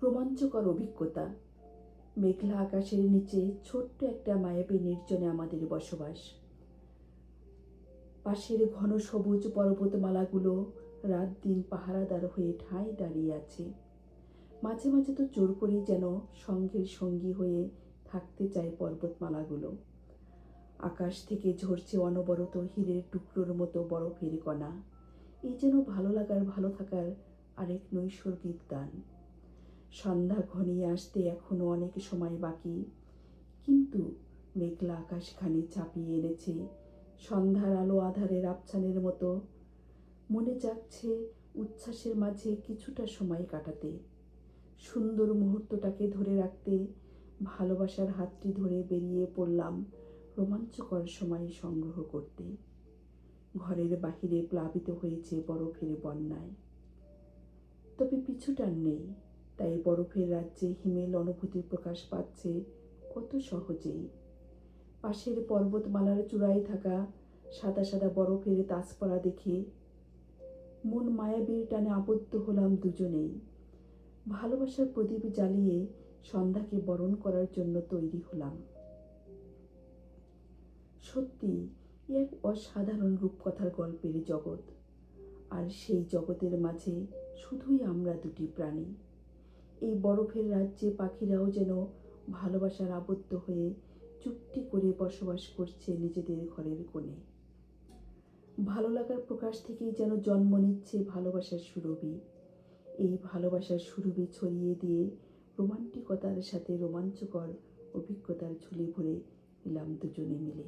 রোমাঞ্চকর অভিজ্ঞতা। মেঘলা আকাশের নিচে ছোট্ট একটা মায়াবী নির্জনে আমাদের বসবাস। পাশের ঘন সবুজ পর্বতমালাগুলো রাত দিন পাহারাদার হয়ে ঠাঁই দাঁড়িয়ে আছে। মাঝে মাঝে তো জোর করেই যেন সঙ্গের সঙ্গী হয়ে থাকতে চায় পর্বতমালাগুলো। আকাশ থেকে ঝরছে অনবরত হীরের টুকরোর মতো বরফের কণা। এই যেন ভালো লাগার ভালো থাকার আরেক নৈসর্গিক দান। সন্ধ্যা ঘনিয়ে আসতে এখনো অনেক সময় বাকি, কিন্তু মেঘলা আকাশখানি চাপিয়ে এনেছে সন্ধ্যার আলো আধারের আবছানের মতো। মনে জাগছে উচ্ছ্বাসের মাঝে কিছুটা সময় কাটাতে, সুন্দর মুহূর্তটাকে ধরে রাখতে। ভালোবাসার হাতটি ধরে বেরিয়ে পড়লাম রোমাঞ্চকর সময় সংগ্রহ করতে। ঘরের বাহিরে প্লাবিত হয়েছে বরফের বন্যায়, তবে পিছুটান নেই। তাই বরফের রাজ্যে হিমেল অনুভূতির প্রকাশ পাচ্ছে কত সহজেই। পাশের পর্বতমালার চূড়ায় থাকা সাদা সাদা বরফের তাজপরা দেখে মন মায়াবীর টানে আবদ্ধ হলাম দুজনেই। ভালোবাসার প্রদীপ জ্বালিয়ে সন্ধ্যাকে বরণ করার জন্য তৈরি হলাম। সত্যি এক অসাধারণ রূপকথার গল্পের জগৎ, আর সেই জগতের মাঝে শুধুই আমরা দুটি প্রাণী। এই বরফের রাজ্যে পাখিরাও যেন ভালোবাসার আবদ্ধ হয়ে চুপটি করে বসবাস করছে নিজেদের ঘরের কোণে। ভালো লাগার প্রকাশ থেকেই যেন জন্ম নিচ্ছে ভালোবাসার সুরভি। এই ভালোবাসার সুরভি ছড়িয়ে দিয়ে রোমান্টিকতার সাথে রোমাঞ্চকর অভিজ্ঞতার ঝুলি ভরে নিলাম দুজনে মিলে।